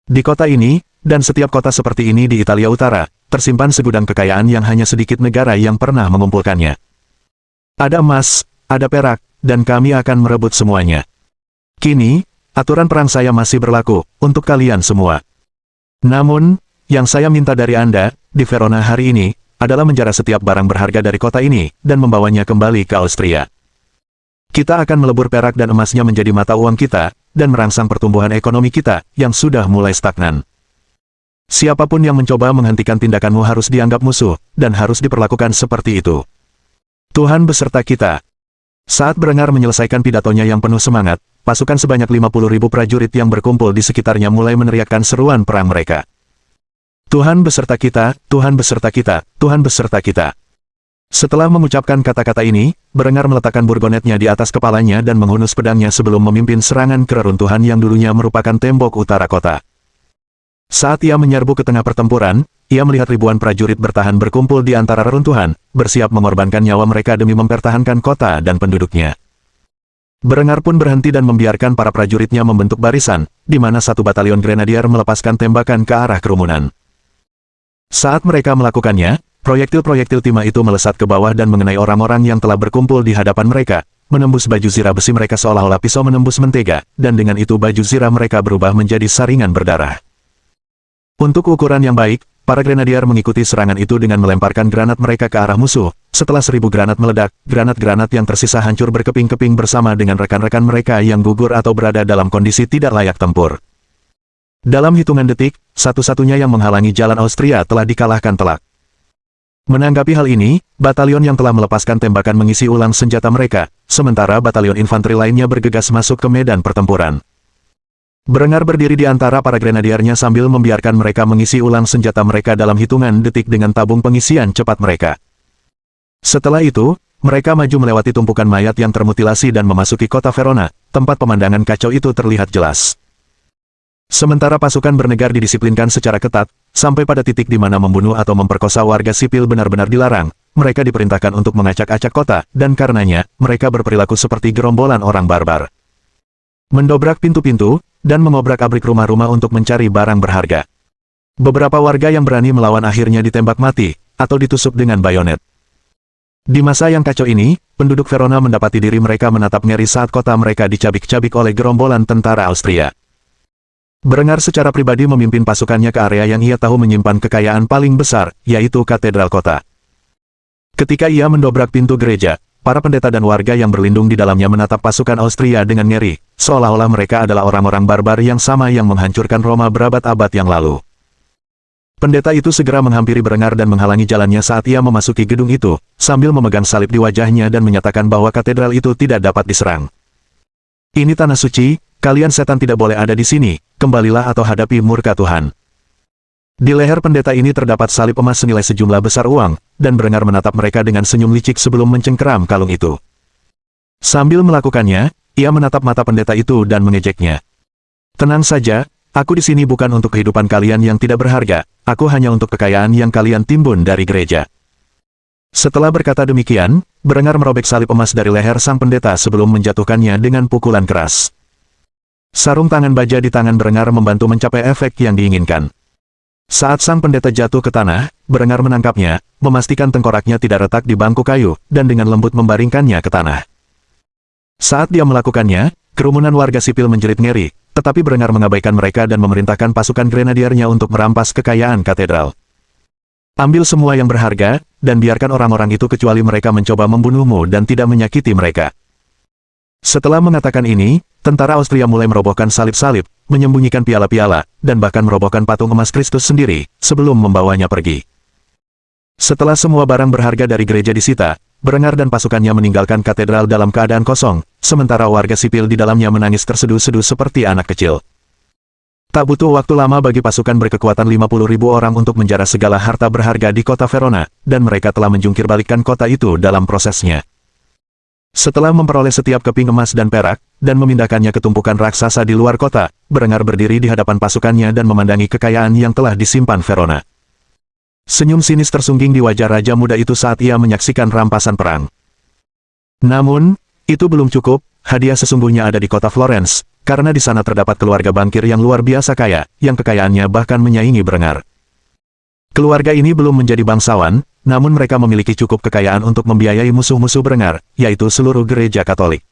Di kota ini, dan setiap kota seperti ini di Italia Utara, tersimpan segudang kekayaan yang hanya sedikit negara yang pernah mengumpulkannya. Ada emas, ada perak, dan kami akan merebut semuanya. Kini, aturan perang saya masih berlaku, untuk kalian semua. Namun, yang saya minta dari Anda, di Verona hari ini, adalah menjara setiap barang berharga dari kota ini, dan membawanya kembali ke Austria. Kita akan melebur perak dan emasnya menjadi mata uang kita, dan merangsang pertumbuhan ekonomi kita, yang sudah mulai stagnan. Siapapun yang mencoba menghentikan tindakanmu harus dianggap musuh, dan harus diperlakukan seperti itu. Tuhan beserta kita. Saat Berengar menyelesaikan pidatonya yang penuh semangat, pasukan sebanyak 50.000 prajurit yang berkumpul di sekitarnya mulai meneriakkan seruan perang mereka. Tuhan beserta kita, Tuhan beserta kita, Tuhan beserta kita. Setelah mengucapkan kata-kata ini, Berengar meletakkan burgonetnya di atas kepalanya dan menghunus pedangnya sebelum memimpin serangan ke reruntuhan yang dulunya merupakan tembok utara kota. Saat ia menyerbu ke tengah pertempuran, ia melihat ribuan prajurit bertahan berkumpul di antara reruntuhan, bersiap mengorbankan nyawa mereka demi mempertahankan kota dan penduduknya. Berengar pun berhenti dan membiarkan para prajuritnya membentuk barisan, di mana satu batalion grenadier melepaskan tembakan ke arah kerumunan. Saat mereka melakukannya, proyektil-proyektil timah itu melesat ke bawah dan mengenai orang-orang yang telah berkumpul di hadapan mereka, menembus baju zirah besi mereka seolah-olah pisau menembus mentega, dan dengan itu baju zirah mereka berubah menjadi saringan berdarah. Untuk ukuran yang baik, para grenadier mengikuti serangan itu dengan melemparkan granat mereka ke arah musuh. Setelah 1000 granat meledak, granat-granat yang tersisa hancur berkeping-keping bersama dengan rekan-rekan mereka yang gugur atau berada dalam kondisi tidak layak tempur. Dalam hitungan detik, satu-satunya yang menghalangi jalan Austria telah dikalahkan telak. Menanggapi hal ini, batalion yang telah melepaskan tembakan mengisi ulang senjata mereka, sementara batalion infanteri lainnya bergegas masuk ke medan pertempuran. Berengar berdiri di antara para grenadiernya sambil membiarkan mereka mengisi ulang senjata mereka dalam hitungan detik dengan tabung pengisian cepat mereka. Setelah itu, mereka maju melewati tumpukan mayat yang termutilasi dan memasuki kota Verona, tempat pemandangan kacau itu terlihat jelas. Sementara pasukan bernegar didisiplinkan secara ketat, sampai pada titik di mana membunuh atau memperkosa warga sipil benar-benar dilarang, mereka diperintahkan untuk mengacak-acak kota, dan karenanya, mereka berperilaku seperti gerombolan orang barbar. Mendobrak pintu-pintu, dan mengobrak-abrik rumah-rumah untuk mencari barang berharga. Beberapa warga yang berani melawan akhirnya ditembak mati, atau ditusuk dengan bayonet. Di masa yang kacau ini, penduduk Verona mendapati diri mereka menatap ngeri saat kota mereka dicabik-cabik oleh gerombolan tentara Austria. Berengar secara pribadi memimpin pasukannya ke area yang ia tahu menyimpan kekayaan paling besar, yaitu katedral kota. Ketika ia mendobrak pintu gereja, para pendeta dan warga yang berlindung di dalamnya menatap pasukan Austria dengan ngeri, seolah-olah mereka adalah orang-orang barbar yang sama yang menghancurkan Roma berabad-abad yang lalu. Pendeta itu segera menghampiri Berengar dan menghalangi jalannya saat ia memasuki gedung itu, sambil memegang salib di wajahnya dan menyatakan bahwa katedral itu tidak dapat diserang. Ini tanah suci, kalian setan tidak boleh ada di sini, kembalilah atau hadapi murka Tuhan. Di leher pendeta ini terdapat salib emas senilai sejumlah besar uang, dan Berengar menatap mereka dengan senyum licik sebelum mencengkeram kalung itu. Sambil melakukannya, ia menatap mata pendeta itu dan mengejeknya. Tenang saja, aku di sini bukan untuk kehidupan kalian yang tidak berharga, aku hanya untuk kekayaan yang kalian timbun dari gereja. Setelah berkata demikian, Berengar merobek salib emas dari leher sang pendeta sebelum menjatuhkannya dengan pukulan keras. Sarung tangan baja di tangan Berengar membantu mencapai efek yang diinginkan. Saat sang pendeta jatuh ke tanah, Berengar menangkapnya, memastikan tengkoraknya tidak retak di bangku kayu, dan dengan lembut membaringkannya ke tanah. Saat dia melakukannya, kerumunan warga sipil menjerit ngeri, tetapi Berengar mengabaikan mereka dan memerintahkan pasukan grenadiernya untuk merampas kekayaan katedral. Ambil semua yang berharga, dan biarkan orang-orang itu kecuali mereka mencoba membunuhmu dan tidak menyakiti mereka. Setelah mengatakan ini, tentara Austria mulai merobohkan salib-salib, menyembunyikan piala-piala, dan bahkan merobohkan patung emas Kristus sendiri, sebelum membawanya pergi. Setelah semua barang berharga dari gereja disita, Berengar dan pasukannya meninggalkan katedral dalam keadaan kosong, sementara warga sipil di dalamnya menangis terseduh-seduh seperti anak kecil. Tak butuh waktu lama bagi pasukan berkekuatan 50.000 orang untuk menjara segala harta berharga di kota Verona, dan mereka telah menjungkir-balikkan kota itu dalam prosesnya. Setelah memperoleh setiap keping emas dan perak, dan memindahkannya ke tumpukan raksasa di luar kota, Berengar berdiri di hadapan pasukannya dan memandangi kekayaan yang telah disimpan Verona. Senyum sinis tersungging di wajah raja muda itu saat ia menyaksikan rampasan perang. Namun, itu belum cukup, hadiah sesungguhnya ada di kota Florence, karena di sana terdapat keluarga bankir yang luar biasa kaya, yang kekayaannya bahkan menyaingi Berengar. Keluarga ini belum menjadi bangsawan, namun mereka memiliki cukup kekayaan untuk membiayai musuh-musuh Berengar, yaitu seluruh gereja Katolik.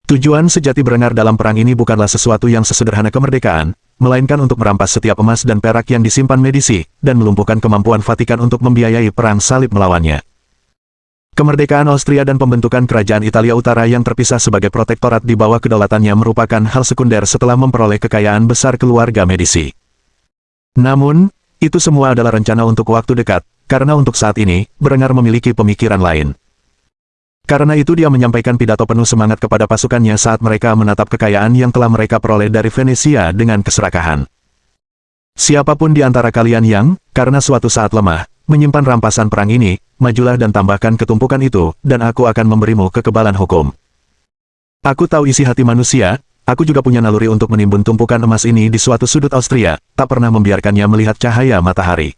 Tujuan sejati Berengar dalam perang ini bukanlah sesuatu yang sesederhana kemerdekaan, melainkan untuk merampas setiap emas dan perak yang disimpan Medici, dan melumpuhkan kemampuan Vatikan untuk membiayai perang salib melawannya. Kemerdekaan Austria dan pembentukan kerajaan Italia Utara yang terpisah sebagai protektorat di bawah kedaulatannya merupakan hal sekunder setelah memperoleh kekayaan besar keluarga Medici. Namun, itu semua adalah rencana untuk waktu dekat, karena untuk saat ini, Berengar memiliki pemikiran lain. Karena itu dia menyampaikan pidato penuh semangat kepada pasukannya saat mereka menatap kekayaan yang telah mereka peroleh dari Venesia dengan keserakahan. Siapapun di antara kalian yang, karena suatu saat lemah, menyimpan rampasan perang ini, majulah dan tambahkan ketumpukan itu, dan aku akan memberimu kekebalan hukum. Aku tahu isi hati manusia, aku juga punya naluri untuk menimbun tumpukan emas ini di suatu sudut Austria, tak pernah membiarkannya melihat cahaya matahari.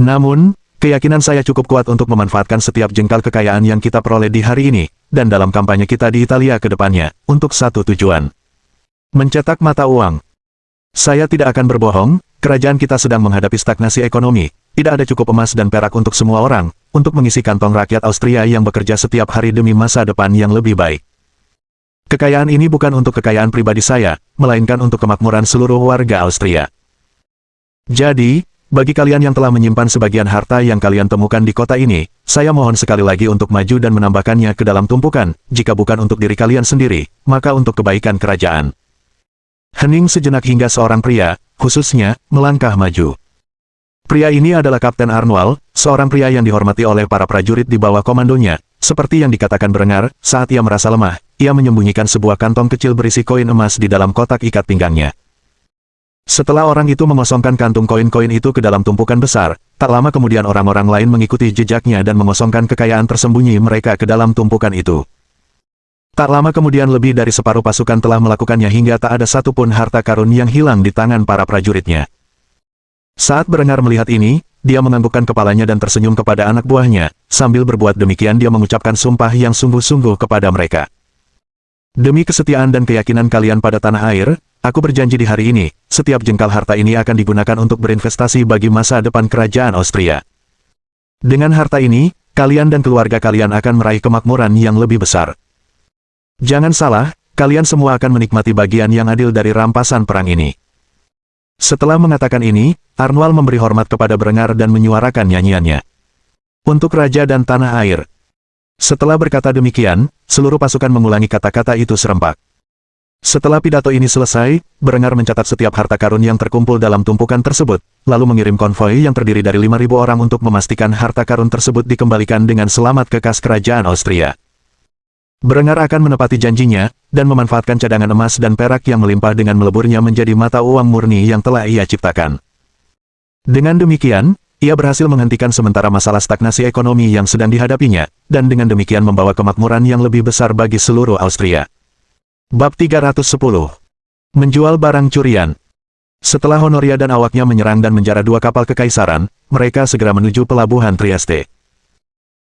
Namun, keyakinan saya cukup kuat untuk memanfaatkan setiap jengkal kekayaan yang kita peroleh di hari ini, dan dalam kampanye kita di Italia ke depannya, untuk satu tujuan. Mencetak mata uang. Saya tidak akan berbohong, kerajaan kita sedang menghadapi stagnasi ekonomi, tidak ada cukup emas dan perak untuk semua orang, untuk mengisi kantong rakyat Austria yang bekerja setiap hari demi masa depan yang lebih baik. Kekayaan ini bukan untuk kekayaan pribadi saya, melainkan untuk kemakmuran seluruh warga Austria. Jadi, bagi kalian yang telah menyimpan sebagian harta yang kalian temukan di kota ini, saya mohon sekali lagi untuk maju dan menambahkannya ke dalam tumpukan, jika bukan untuk diri kalian sendiri, maka untuk kebaikan kerajaan. Hening sejenak hingga seorang pria, khususnya, melangkah maju. Pria ini adalah Kapten Arnold, seorang pria yang dihormati oleh para prajurit di bawah komandonya. Seperti yang dikatakan Berengar, saat ia merasa lemah, ia menyembunyikan sebuah kantong kecil berisi koin emas di dalam kotak ikat pinggangnya. Setelah orang itu mengosongkan kantung koin-koin itu ke dalam tumpukan besar, tak lama kemudian orang-orang lain mengikuti jejaknya dan mengosongkan kekayaan tersembunyi mereka ke dalam tumpukan itu. Tak lama kemudian lebih dari separuh pasukan telah melakukannya hingga tak ada satupun harta karun yang hilang di tangan para prajuritnya. Saat Berengar melihat ini, dia menganggukkan kepalanya dan tersenyum kepada anak buahnya, sambil berbuat demikian dia mengucapkan sumpah yang sungguh-sungguh kepada mereka. Demi kesetiaan dan keyakinan kalian pada tanah air, aku berjanji di hari ini, setiap jengkal harta ini akan digunakan untuk berinvestasi bagi masa depan kerajaan Austria. Dengan harta ini, kalian dan keluarga kalian akan meraih kemakmuran yang lebih besar. Jangan salah, kalian semua akan menikmati bagian yang adil dari rampasan perang ini. Setelah mengatakan ini, Arnwald memberi hormat kepada Berengar dan menyuarakan nyanyiannya. Untuk raja dan tanah air. Setelah berkata demikian, seluruh pasukan mengulangi kata-kata itu serempak. Setelah pidato ini selesai, Berengar mencatat setiap harta karun yang terkumpul dalam tumpukan tersebut, lalu mengirim konvoi yang terdiri dari 5.000 orang untuk memastikan harta karun tersebut dikembalikan dengan selamat ke kas kerajaan Austria. Berengar akan menepati janjinya, dan memanfaatkan cadangan emas dan perak yang melimpah dengan meleburnya menjadi mata uang murni yang telah ia ciptakan. Dengan demikian, ia berhasil menghentikan sementara masalah stagnasi ekonomi yang sedang dihadapinya, dan dengan demikian membawa kemakmuran yang lebih besar bagi seluruh Austria. Bab 310. Menjual barang curian. Setelah Honoria dan awaknya menyerang dan menjara 2 kapal kekaisaran, mereka segera menuju pelabuhan Trieste.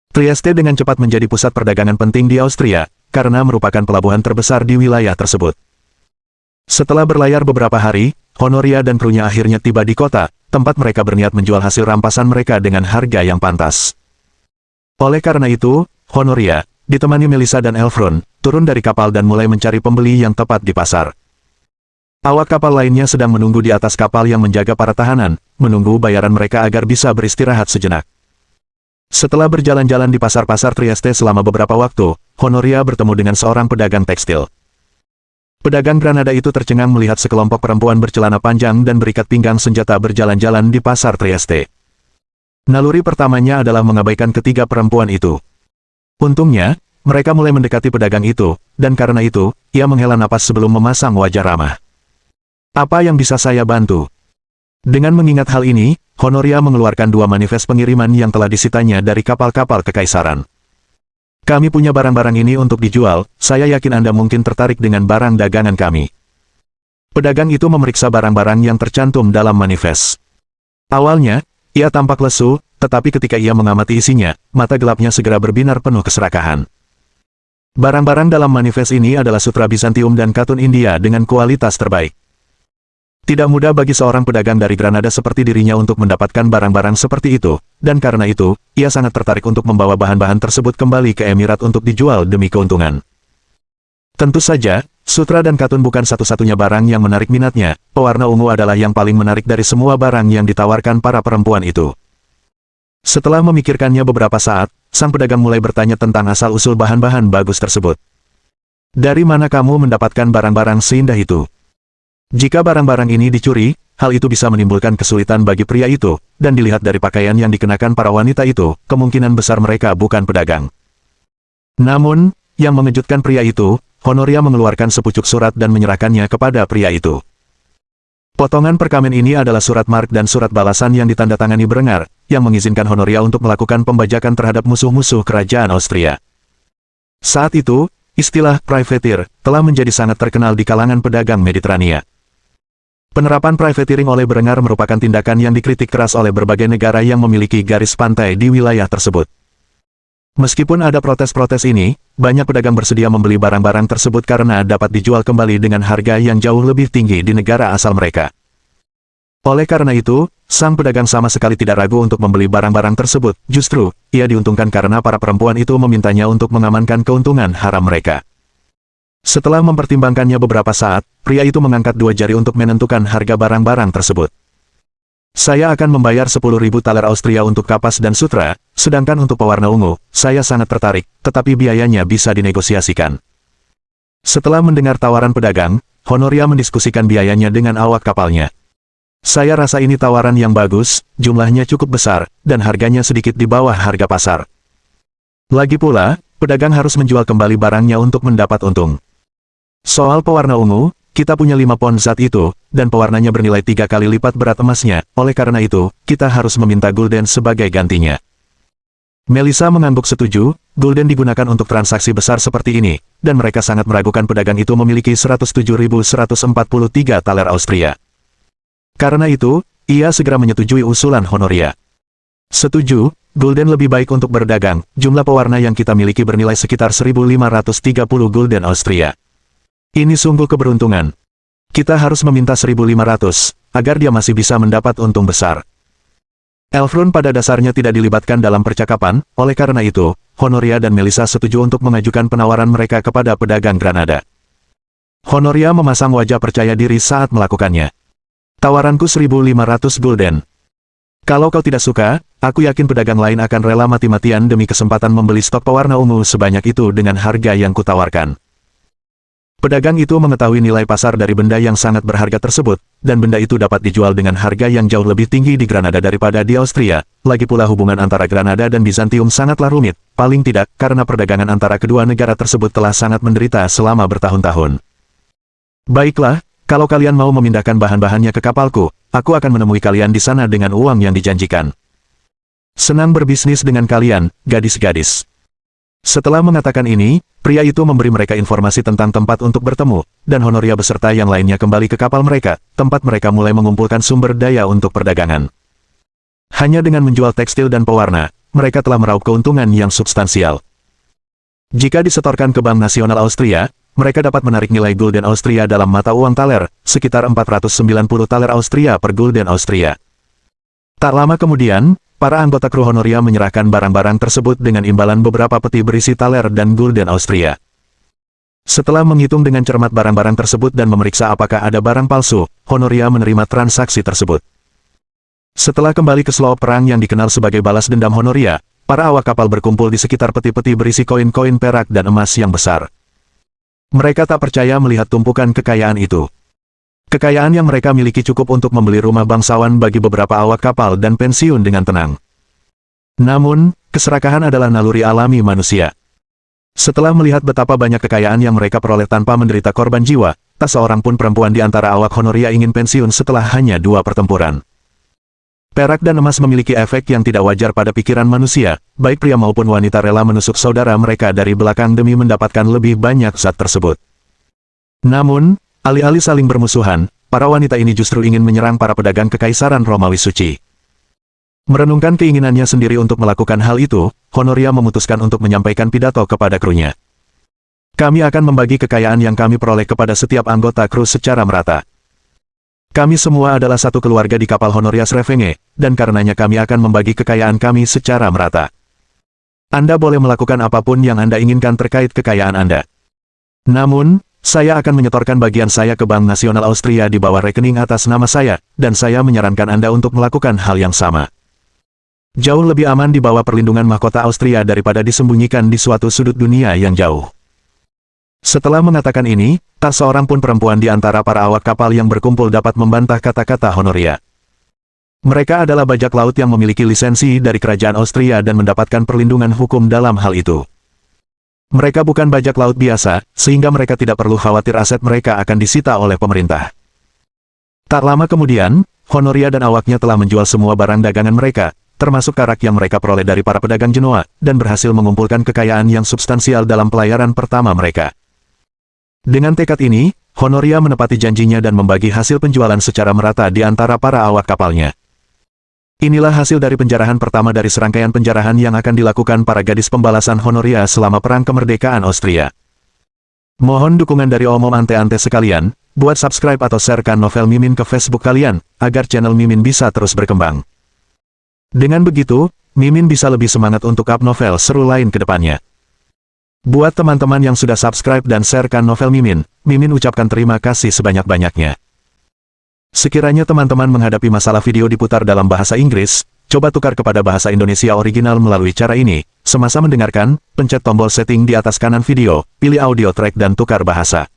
Trieste dengan cepat menjadi pusat perdagangan penting di Austria, karena merupakan pelabuhan terbesar di wilayah tersebut. Setelah berlayar beberapa hari, Honoria dan krunya akhirnya tiba di kota, tempat mereka berniat menjual hasil rampasan mereka dengan harga yang pantas. Oleh karena itu, Honoria, ditemani Melissa dan Elfrun, turun dari kapal dan mulai mencari pembeli yang tepat di pasar. Awak kapal lainnya sedang menunggu di atas kapal yang menjaga para tahanan, menunggu bayaran mereka agar bisa beristirahat sejenak. Setelah berjalan-jalan di pasar-pasar Trieste selama beberapa waktu, Honoria bertemu dengan seorang pedagang tekstil. Pedagang Granada itu tercengang melihat sekelompok perempuan bercelana panjang dan berikat pinggang senjata berjalan-jalan di pasar Trieste. Naluri pertamanya adalah mengabaikan ketiga perempuan itu. Untungnya, mereka mulai mendekati pedagang itu, dan karena itu, ia menghela napas sebelum memasang wajah ramah. Apa yang bisa saya bantu? Dengan mengingat hal ini, Honoria mengeluarkan 2 manifest pengiriman yang telah disitanya dari kapal-kapal kekaisaran. Kami punya barang-barang ini untuk dijual, saya yakin Anda mungkin tertarik dengan barang dagangan kami. Pedagang itu memeriksa barang-barang yang tercantum dalam manifest. Awalnya, ia tampak lesu, tetapi ketika ia mengamati isinya, mata gelapnya segera berbinar penuh keserakahan. Barang-barang dalam manifest ini adalah sutra Bizantium dan katun India dengan kualitas terbaik. Tidak mudah bagi seorang pedagang dari Granada seperti dirinya untuk mendapatkan barang-barang seperti itu, dan karena itu, ia sangat tertarik untuk membawa bahan-bahan tersebut kembali ke Emirat untuk dijual demi keuntungan. Tentu saja, sutra dan katun bukan satu-satunya barang yang menarik minatnya, pewarna ungu adalah yang paling menarik dari semua barang yang ditawarkan para perempuan itu. Setelah memikirkannya beberapa saat, sang pedagang mulai bertanya tentang asal-usul bahan-bahan bagus tersebut. Dari mana kamu mendapatkan barang-barang seindah itu? Jika barang-barang ini dicuri, hal itu bisa menimbulkan kesulitan bagi pria itu, dan dilihat dari pakaian yang dikenakan para wanita itu, kemungkinan besar mereka bukan pedagang. Namun, yang mengejutkan pria itu, Honoria mengeluarkan sepucuk surat dan menyerahkannya kepada pria itu. Potongan perkamen ini adalah surat mark dan surat balasan yang ditandatangani Berengar, yang mengizinkan Honoria untuk melakukan pembajakan terhadap musuh-musuh kerajaan Austria. Saat itu, istilah privateer telah menjadi sangat terkenal di kalangan pedagang Mediterania. Penerapan privateering oleh Berengar merupakan tindakan yang dikritik keras oleh berbagai negara yang memiliki garis pantai di wilayah tersebut. Meskipun ada protes-protes ini, banyak pedagang bersedia membeli barang-barang tersebut karena dapat dijual kembali dengan harga yang jauh lebih tinggi di negara asal mereka. Oleh karena itu, sang pedagang sama sekali tidak ragu untuk membeli barang-barang tersebut, justru, ia diuntungkan karena para perempuan itu memintanya untuk mengamankan keuntungan haram mereka. Setelah mempertimbangkannya beberapa saat, pria itu mengangkat 2 jari untuk menentukan harga barang-barang tersebut. Saya akan membayar 10.000 taler Austria untuk kapas dan sutra, sedangkan untuk pewarna ungu, saya sangat tertarik, tetapi biayanya bisa dinegosiasikan. Setelah mendengar tawaran pedagang, Honoria mendiskusikan biayanya dengan awak kapalnya. Saya rasa ini tawaran yang bagus, jumlahnya cukup besar, dan harganya sedikit di bawah harga pasar. Lagi pula, pedagang harus menjual kembali barangnya untuk mendapat untung. Soal pewarna ungu, kita punya 5 pon zat itu, dan pewarnanya bernilai 3 kali lipat berat emasnya, oleh karena itu, kita harus meminta gulden sebagai gantinya. Melissa mengangguk setuju, gulden digunakan untuk transaksi besar seperti ini, dan mereka sangat meragukan pedagang itu memiliki 107.143 taler Austria. Karena itu, ia segera menyetujui usulan Honoria. Setuju, gulden lebih baik untuk berdagang, jumlah pewarna yang kita miliki bernilai sekitar 1.530 gulden Austria. Ini sungguh keberuntungan. Kita harus meminta 1.500, agar dia masih bisa mendapat untung besar. Elfrun pada dasarnya tidak dilibatkan dalam percakapan, oleh karena itu, Honoria dan Melissa setuju untuk mengajukan penawaran mereka kepada pedagang Granada. Honoria memasang wajah percaya diri saat melakukannya. Tawaranku 1.500 gulden. Kalau kau tidak suka, aku yakin pedagang lain akan rela mati-matian demi kesempatan membeli stok pewarna ungu sebanyak itu dengan harga yang kutawarkan. Pedagang itu mengetahui nilai pasar dari benda yang sangat berharga tersebut, dan benda itu dapat dijual dengan harga yang jauh lebih tinggi di Granada daripada di Austria. Lagi pula hubungan antara Granada dan Bizantium sangatlah rumit, paling tidak, karena perdagangan antara kedua negara tersebut telah sangat menderita selama bertahun-tahun. Baiklah, kalau kalian mau memindahkan bahan-bahannya ke kapalku, aku akan menemui kalian di sana dengan uang yang dijanjikan. Senang berbisnis dengan kalian, gadis-gadis. Setelah mengatakan ini, pria itu memberi mereka informasi tentang tempat untuk bertemu, dan Honoria beserta yang lainnya kembali ke kapal mereka, tempat mereka mulai mengumpulkan sumber daya untuk perdagangan. Hanya dengan menjual tekstil dan pewarna, mereka telah meraup keuntungan yang substansial. Jika disetorkan ke Bank Nasional Austria, mereka dapat menarik nilai gulden Austria dalam mata uang thaler, sekitar 490 thaler Austria per gulden Austria. Tak lama kemudian, para anggota kru Honoria menyerahkan barang-barang tersebut dengan imbalan beberapa peti berisi thaler dan gulden Austria. Setelah menghitung dengan cermat barang-barang tersebut dan memeriksa apakah ada barang palsu, Honoria menerima transaksi tersebut. Setelah kembali ke slow perang yang dikenal sebagai balas dendam Honoria, para awak kapal berkumpul di sekitar peti-peti berisi koin-koin perak dan emas yang besar. Mereka tak percaya melihat tumpukan kekayaan itu. Kekayaan yang mereka miliki cukup untuk membeli rumah bangsawan bagi beberapa awak kapal dan pensiun dengan tenang. Namun, keserakahan adalah naluri alami manusia. Setelah melihat betapa banyak kekayaan yang mereka peroleh tanpa menderita korban jiwa, tak seorang pun perempuan di antara awak Honoria ingin pensiun setelah hanya 2 pertempuran. Perak dan emas memiliki efek yang tidak wajar pada pikiran manusia, baik pria maupun wanita rela menusuk saudara mereka dari belakang demi mendapatkan lebih banyak zat tersebut. Namun, alih-alih saling bermusuhan, para wanita ini justru ingin menyerang para pedagang kekaisaran Romawi suci. Merenungkan keinginannya sendiri untuk melakukan hal itu, Honoria memutuskan untuk menyampaikan pidato kepada krunya. Kami akan membagi kekayaan yang kami peroleh kepada setiap anggota kru secara merata. Kami semua adalah satu keluarga di kapal Honoria Srevenge, dan karenanya kami akan membagi kekayaan kami secara merata. Anda boleh melakukan apapun yang Anda inginkan terkait kekayaan Anda. Namun, saya akan menyetorkan bagian saya ke Bank Nasional Austria di bawah rekening atas nama saya, dan saya menyarankan Anda untuk melakukan hal yang sama. Jauh lebih aman di bawah perlindungan mahkota Austria daripada disembunyikan di suatu sudut dunia yang jauh. Setelah mengatakan ini, tak seorang pun perempuan di antara para awak kapal yang berkumpul dapat membantah kata-kata Honoria. Mereka adalah bajak laut yang memiliki lisensi dari kerajaan Austria dan mendapatkan perlindungan hukum dalam hal itu. Mereka bukan bajak laut biasa, sehingga mereka tidak perlu khawatir aset mereka akan disita oleh pemerintah. Tak lama kemudian, Honoria dan awaknya telah menjual semua barang dagangan mereka, termasuk karak yang mereka peroleh dari para pedagang Genoa, dan berhasil mengumpulkan kekayaan yang substansial dalam pelayaran pertama mereka. Dengan tekad ini, Honoria menepati janjinya dan membagi hasil penjualan secara merata di antara para awak kapalnya. Inilah hasil dari penjarahan pertama dari serangkaian penjarahan yang akan dilakukan para gadis pembalasan Honoria selama Perang Kemerdekaan Austria. Mohon dukungan dari omom ante-ante sekalian, buat subscribe atau sharekan novel Mimin ke Facebook kalian, agar channel Mimin bisa terus berkembang. Dengan begitu, Mimin bisa lebih semangat untuk up novel seru lain ke depannya. Buat teman-teman yang sudah subscribe dan sharekan novel Mimin, Mimin ucapkan terima kasih sebanyak-banyaknya. Sekiranya teman-teman menghadapi masalah video diputar dalam bahasa Inggris, coba tukar kepada bahasa Indonesia original melalui cara ini. Semasa mendengarkan, pencet tombol setting di atas kanan video, pilih audio track dan tukar bahasa.